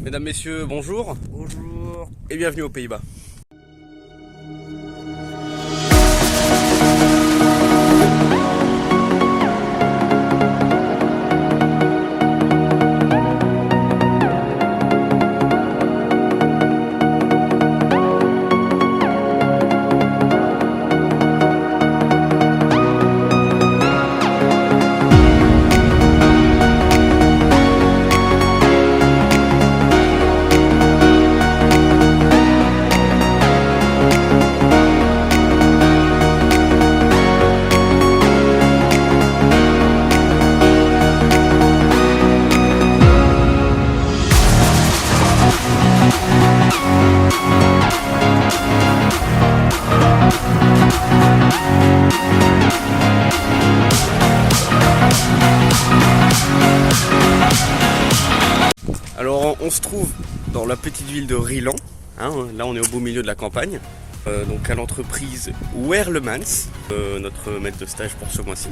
Mesdames, Messieurs, bonjour. Bonjour. Et bienvenue aux Pays-Bas. Alors on se trouve dans la petite ville de Rilan, hein, là on est au beau milieu de la campagne, donc à l'entreprise Werlemans, notre maître de stage pour ce mois-ci.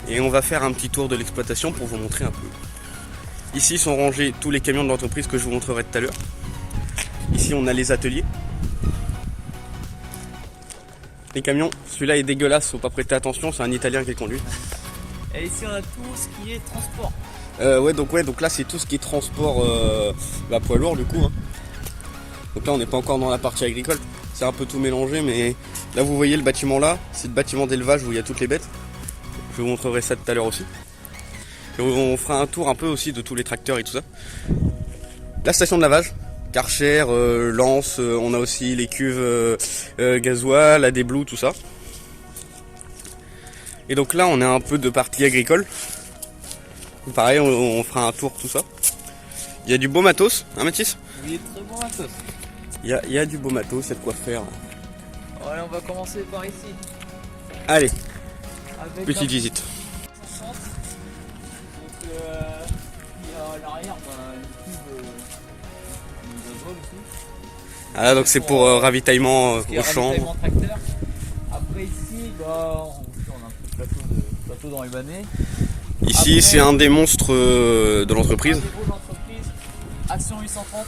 Et on va faire un petit tour de l'exploitation pour vous montrer un peu. Ici sont rangés tous les camions de l'entreprise que je vous montrerai tout à l'heure. Ici on a les ateliers. Les camions, celui-là est dégueulasse, faut pas prêter attention, c'est un Italien qui le conduit. Et ici on a tout ce qui est transport. Donc là c'est tout ce qui est transport poids lourd du coup. Hein. Donc là on n'est pas encore dans la partie agricole, c'est un peu tout mélangé, mais là vous voyez le bâtiment là, c'est le bâtiment d'élevage où il y a toutes les bêtes. Je vous montrerai ça tout à l'heure aussi. Et on fera un tour un peu aussi de tous les tracteurs et tout ça. La station de lavage, Karcher, Lance, on a aussi les cuves gasoil, la Blue, tout ça. Et donc là on a un peu de partie agricole. Pareil, on fera un tour tout ça. Il y a du beau matos, hein Mathis? Oui, très bon matos. Il y a du beau matos, c'est de quoi faire. Allez, on va commencer par ici. Allez, Avec petite visite. 60. Donc il y a à l'arrière une cuve gasoil aussi. Ah donc c'est pour ravitaillement Ce qui est aux champs. ravitaillement tracteur. Après ici, on a un peu de plateau dans les bannets. Ici Après, c'est un des monstres de l'entreprise. Un des gros d'entreprise, Action 830.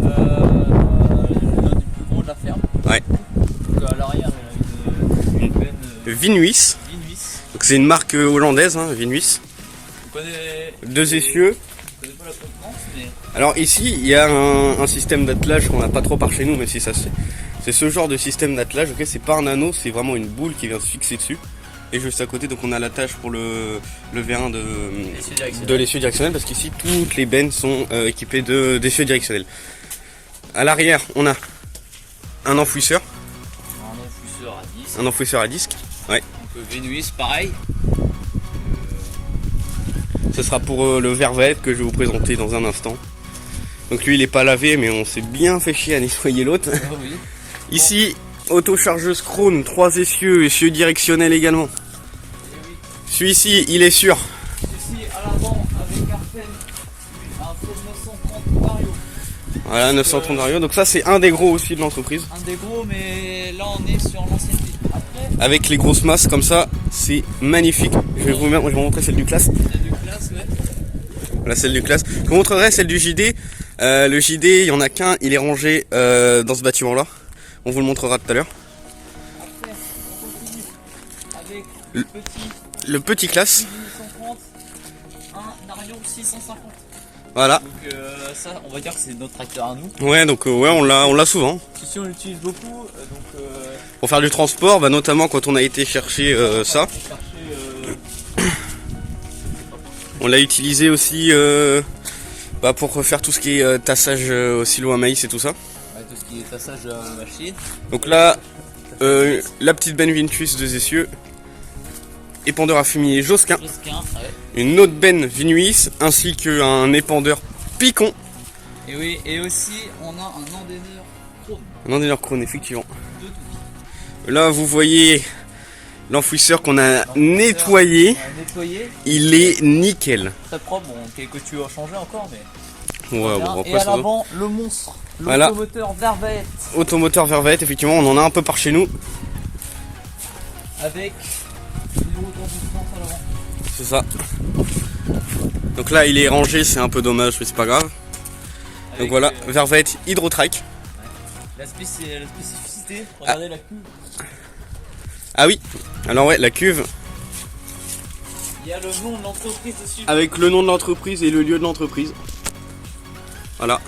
L'un des plus gros de la ferme. Ouais. Donc à l'arrière, il y a une benne Vinuis. Vinuis. Donc c'est une marque hollandaise, hein, Vinuis. On connaît. Deux essieux. On connaît pas la concurrence, mais. Alors ici il y a un système d'attelage qu'on n'a pas trop par chez nous, mais si ça c'est ce genre de système d'attelage. Ok, c'est pas un anneau, c'est vraiment une boule qui vient se fixer dessus. Et juste à côté, donc on a l'attache pour le vérin de l'essieu directionnel, parce qu'ici toutes les bennes sont équipées d'essieux directionnels. À l'arrière, on a un enfouisseur. Un enfouisseur à disque. Ouais. Donc Vinuis, pareil. Ce sera pour le vervet que je vais vous présenter dans un instant. Donc lui il est pas lavé, mais on s'est bien fait chier à nettoyer l'autre. Ah oui. Ici, autochargeuse Krone, 3 essieux directionnels également. Celui-ci, il est sûr. Ici à l'avant avec Arpen, un Ford 930 Vario. Voilà, 930 Vario. Donc ça c'est un des gros aussi de l'entreprise. Un des gros, mais là on est sur l'ancienneté. Après, Avec les grosses masses comme ça, c'est magnifique. Je vais vous montrer celle du classe. il y a du classe, ouais. Voilà celle du classe. Je vous montrerai celle du JD. Le JD, il y en a qu'un, il est rangé dans ce bâtiment là. On vous le montrera tout à l'heure. Après, on continue avec Le petit classe. 1830, un Arion 650. Voilà. Donc ça, on va dire que c'est notre tracteur à nous. Ouais, donc ouais, on l'a souvent. Ici on l'utilise beaucoup, Pour faire du transport, bah, notamment quand on a été chercher ça. On l'a utilisé aussi pour faire tout ce qui est tassage au silo à maïs et tout ça. Ouais, tout ce qui est tassage de la machine. Donc là, la petite benne Vinuis 2 essieux, épandeur à fumier Josquin, Ouais. une autre benne Vinuis, ainsi qu'un épandeur Picon. Et oui, et aussi on a un endaineur Krone. Un endaineur Krone, effectivement. De tout. Là, vous voyez l'enfouisseur qu'on a nettoyé. On a nettoyé. Il est nickel. Très propre, bon, quelques tuyaux à changer encore, mais. Ouais, bon, Et après, à ça l'avant, le monstre, Voilà. l'automoteur Vervet. automoteur Vervet, effectivement, on en a un peu par chez nous. Avec une roue de distance à l'avant. C'est ça. Donc là il est rangé, c'est un peu dommage mais c'est pas grave. Avec, Donc voilà, Vervette Hydrotrack. la spécificité, regardez la cuve. Ah oui, alors ouais, la cuve Il y a le nom de l'entreprise dessus. avec le nom de l'entreprise et le lieu de l'entreprise. Voilà.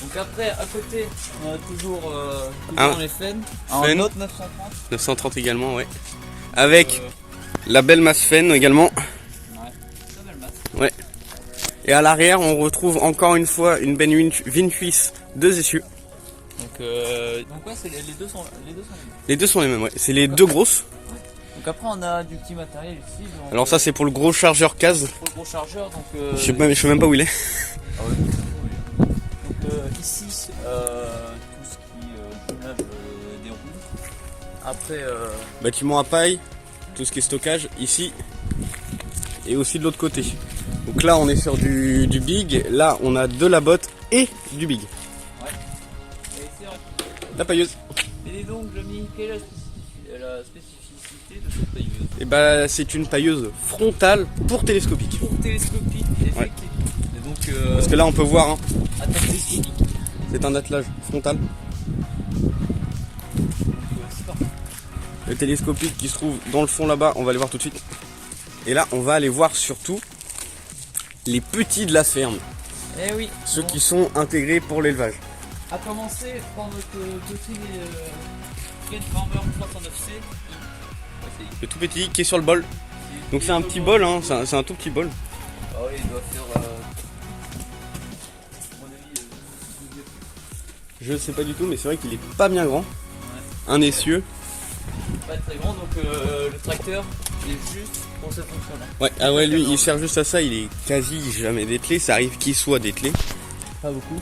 Donc après, à côté, on a toujours Ah. les Fenn. Fenn. Un autre 930. 930 également, ouais. Avec la belle masse Fenn également. Ouais, très belle masse. Ouais. Et à l'arrière, on retrouve encore une fois une benne Vinfuis 2 essieux. Donc ouais, les deux sont les mêmes. Les deux sont les mêmes, ouais. C'est les deux grosses. Donc après, on a du petit matériel ici. Donc, Alors ça, c'est pour le gros chargeur case. pour le gros chargeur. Donc, Je sais même pas où il est. Ah ouais, oui. Donc ici, tout ce qui lave des roues. Après, Bâtiment à paille, tout ce qui est stockage ici et aussi de l'autre côté. Donc là, on est sur du big. Là, on a de la botte et du big. et ici, La pailleuse. et donc, Jamy, quelle est la spécificité de cette pailleuse? Et bah, c'est une pailleuse frontale pour télescopique. Pour télescopique, effectivement. Et donc, Parce que là, on peut voir, hein, attaque télescopique. c'est un attelage frontal. C'est parfait. Le télescopique qui se trouve dans le fond là-bas, on va aller voir tout de suite. Et là, on va aller voir surtout les petits de la ferme, Eh oui. ceux Bon, qui sont intégrés pour l'élevage. à commencer par notre petit Ken Farmer 309C. Le tout petit qui est sur le bol. Donc c'est un petit bol, hein, c'est un tout petit bol. Ah oui, il doit faire. À mon avis, Je sais pas du tout, mais c'est vrai qu'il est pas bien grand. Un essieu. pas très grand, donc le tracteur il est juste pour cette fonction-là. Ouais, ah ouais, lui il sert juste à ça, il est quasi jamais dételé, ça arrive qu'il soit dételé. Pas beaucoup.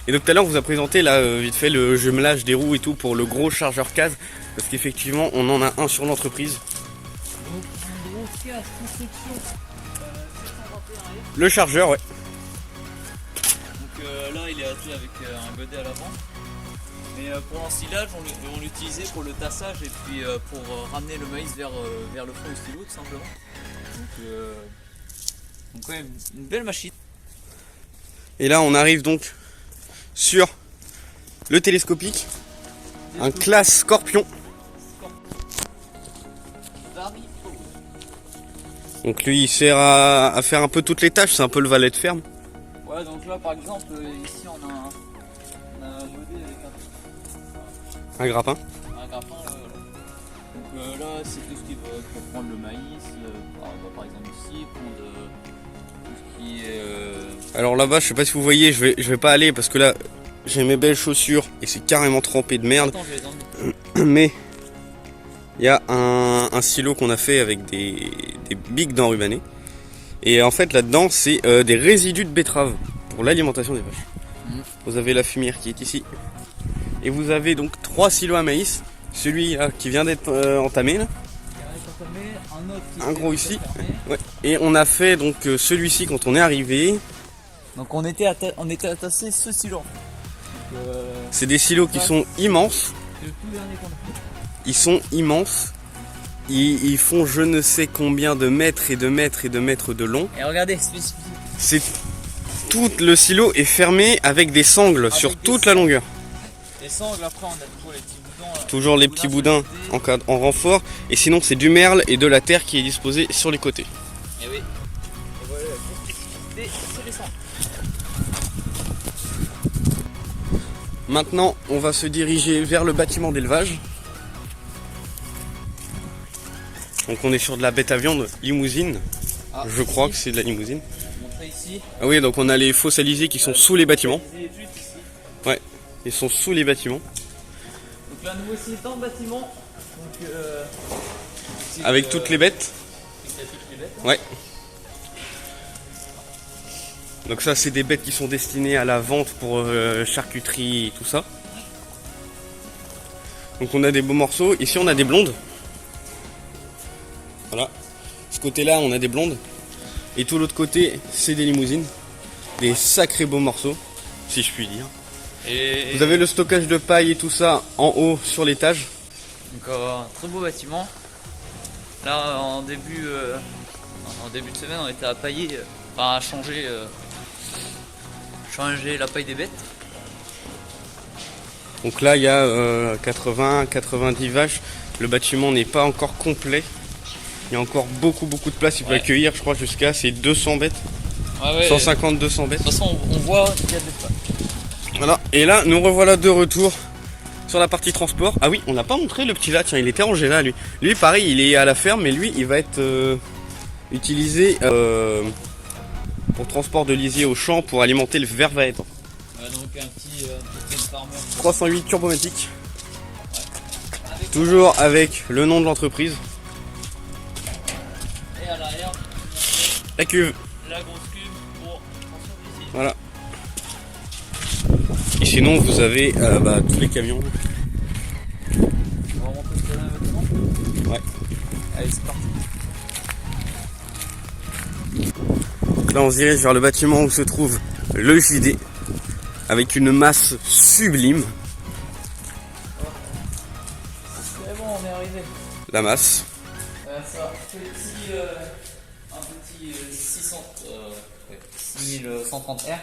Et donc tout à l'heure on vous a présenté là vite fait le jumelage des roues et tout pour le gros chargeur case. Parce qu'effectivement on en a un sur l'entreprise. Donc, un gros casque construction 721 Le chargeur, ouais. Donc là, il est attelé avec un godet à l'avant. Mais pour l'ensilage, on l'utilisait pour le tassage et puis pour ramener le maïs vers le fond du stylo, tout simplement. Donc ouais, une belle machine. Et là on arrive donc sur le télescopique. Un classe Scorpion. Donc lui il sert à faire un peu toutes les tâches, c'est un peu le valet de ferme. Ouais, donc là par exemple, ici on a un godet avec Un grappin. un grappin. Donc là, c'est tout ce qui va pour prendre le maïs. Par exemple ici, prendre tout ce qui est. Alors là-bas je sais pas si vous voyez, je vais pas aller parce que là j'ai mes belles chaussures et c'est carrément trempé de merde. Attends, je vais les enlever. Mais il y a un silo qu'on a fait avec des bigs d'enrubanné. Et en fait là-dedans c'est des résidus de betterave pour l'alimentation des vaches. Vous avez la fumière qui est ici. Et vous avez donc 3 silos à maïs. Celui là qui vient d'être entamé là. Un autre qui Un était gros déjà ici. fermé. Ouais. Et on a fait donc celui-ci quand on est arrivé. Donc on était attaché ce silo. Donc, C'est des silos qui sont immenses. c'est le tout dernier qu'on a fait. Ils sont immenses. Ils font je ne sais combien de mètres et de mètres et de mètres de long. Et regardez, spécifique. C'est tout le silo est fermé avec des sangles sur des toute la longueur. Les sangles, après on a toujours les petits boudins. Toujours les petits boudins en renfort. Et sinon c'est du merle et de la terre qui est disposée sur les côtés. Et oui. Et voilà, la spécificité, c'est les sangles. Maintenant on va se diriger vers le bâtiment d'élevage. Donc on est sur de la bête à viande limousine. Ah, Je crois que c'est de la limousine. Je vais montrer ici. Ah oui, donc on a les fosses alizés qui sont sous les bâtiments. Les juste ici. Ouais, ils sont sous les bâtiments. Donc là, nous aussi dans le bâtiment. Donc, ici, Avec toutes les bêtes. avec toutes les bêtes. Ouais. Donc ça c'est des bêtes qui sont destinées à la vente pour charcuterie et tout ça. Donc on a des beaux morceaux. Ici on a des blondes. Voilà. Ce côté-là on a des blondes. Et tout l'autre côté c'est des limousines. Des sacrés beaux morceaux, si je puis dire. Et Vous avez le stockage de paille et tout ça en haut sur l'étage. donc un très beau bâtiment. Là en début En début de semaine, on était à pailler, enfin à changer la paille des bêtes. Donc là, il y a 80-90 vaches. Le bâtiment n'est pas encore complet. Il y a encore beaucoup de place. Il peut accueillir, je crois, jusqu'à ces 200 bêtes. 150-200 bêtes. De toute façon, on voit qu'il y a de l'espace. Voilà. Et là, nous revoilà de retour sur la partie transport. Ah oui, on n'a pas montré le petit là. Tiens, il était rangé là, lui. Lui, pareil, il est à la ferme, mais lui, il va être utilisé pour transport de lisier au champ pour alimenter le vervaètre. Donc un petit farmer. 308 turbomatique. Toujours avec le nom de l'entreprise. Et à l'arrière, La cuve. la grosse cuve pour transfert d'ici. Voilà. Et sinon, vous avez tous les camions. On va remonter ce là maintenant. Ouais. Allez, c'est parti. Là, on se dirige vers le bâtiment où se trouve le JD avec une masse sublime. C'est bon, on est arrivé. La masse. Ça, un petit 6130R.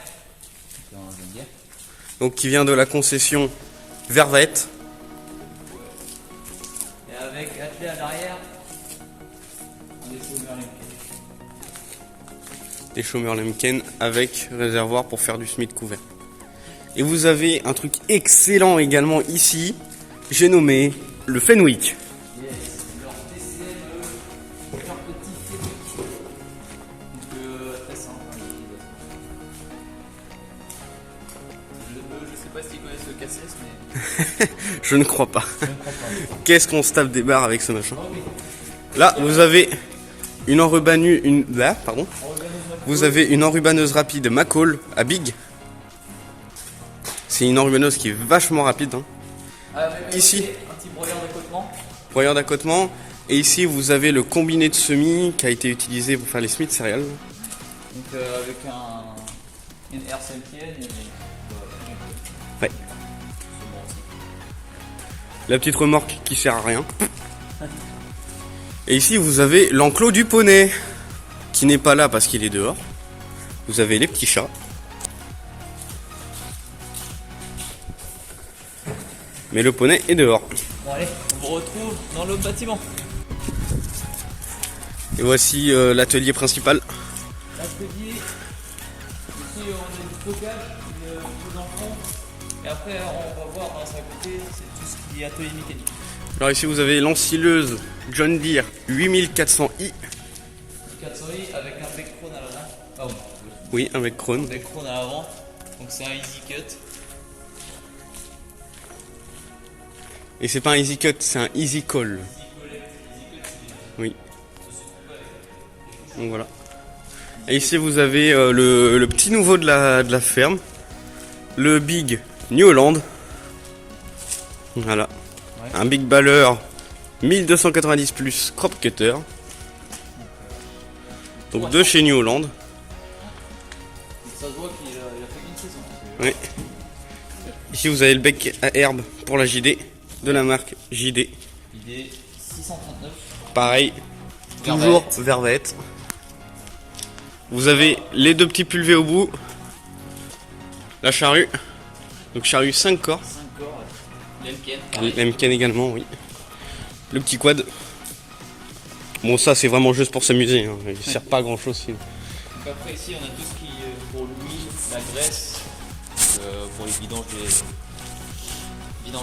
Donc, qui vient de la concession Vervaette. Et avec attelé à l'arrière, Des chômeurs Lemken avec réservoir pour faire du Smith couvert. Et vous avez un truc excellent également ici. J'ai nommé le Fenwick. leur TCM, leur petit Fenwick. Donc très simple. Je sais pas s'ils connaissent le KCS, mais Je ne crois pas. je ne crois pas. Qu'est-ce qu'on se tape des barres avec ce machin. Oh oui. Là, vous avez une Vous avez une enrubanneuse rapide McCall à Big. C'est une enrubanneuse qui est vachement rapide. Ici, un petit broyeur d'accotement. broyeur d'accotement. Et ici, vous avez le combiné de semis qui a été utilisé pour faire les semis de céréales. Donc avec une R5N et Ouais. La petite remorque qui sert à rien. Et ici, vous avez l'enclos du poney qui n'est pas là parce qu'il est dehors. Vous avez les petits chats. Mais le poney est dehors. Bon allez, on vous retrouve dans le bâtiment. Et voici l'atelier principal. L'atelier, ici on a du stockage, du dans le fond. Et après on va voir dans à côté, c'est tout ce qui est atelier mécanique. Alors ici vous avez l'ensileuse John Deere 8400i. 400i avec un bec Krone à l'avant. Ah bon. Oui, avec Krone. Un bec Krone à l'avant. Donc c'est un easy cut. Et c'est pas un easy cut, c'est un easy call. Oui. Donc voilà. Et ici vous avez le petit nouveau de la ferme. Le Big New Holland. Voilà. Ouais. Un Big Baller 1290 plus crop cutter. Donc de chez New Holland. Ça se voit qu'il a fait une saison. Oui. Ici vous avez le bec à herbe pour la JD de la marque JD. Il est 639. Pareil, toujours Vervaette. Vous avez les deux petits pulvés au bout. La charrue. Donc charrue 5 corps. 5 corps. Lemken. Lemken également, oui. Le petit quad. Bon ça c'est vraiment juste pour s'amuser. Hein. Il sert pas à grand chose sinon. Donc après ici on a tout ce qui est pour l'huile, la graisse, pour les vidanges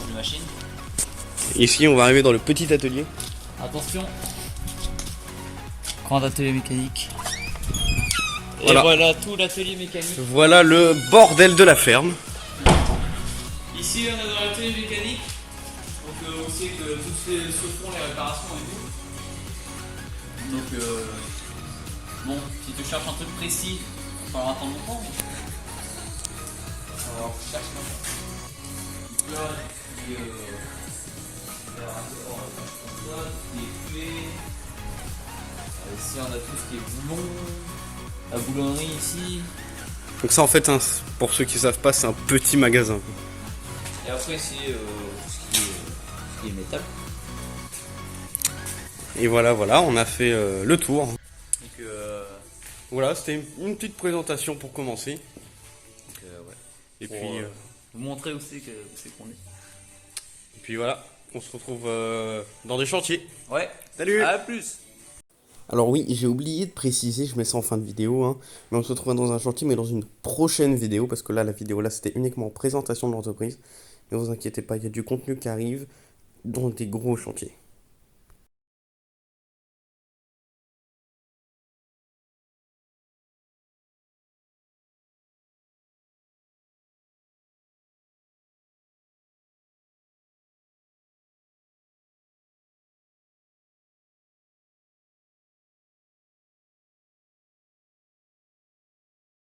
de machines. Ici on va arriver dans le petit atelier. Attention. Grand atelier mécanique. Voilà. Et voilà tout l'atelier mécanique. Voilà le bordel de la ferme. Ici on est dans l'atelier mécanique. Donc on sait que tout se font les réparations et tout. Donc bon, si tu cherches un truc précis, il va falloir attendre longtemps. Mais... Alors cherche donc là, il y a qui est clé. Ici on a tout ce qui est boulon. La boulonnerie ici. Donc ça en fait, hein, pour ceux qui savent pas, c'est un petit magasin. Et après c'est tout ce qui est métal. Et voilà, on a fait le tour. Donc Voilà, c'était une petite présentation pour commencer. Donc, ouais. Et Pour, puis, vous montrer où c'est qu'on est. et puis voilà, on se retrouve dans des chantiers. Ouais. Salut! À plus. Alors oui, j'ai oublié de préciser, je mets ça en fin de vidéo, hein, mais on se retrouve dans un chantier, mais dans une prochaine vidéo, parce que là, la vidéo là, c'était uniquement en présentation de l'entreprise. Ne vous inquiétez pas, il y a du contenu qui arrive dans des gros chantiers.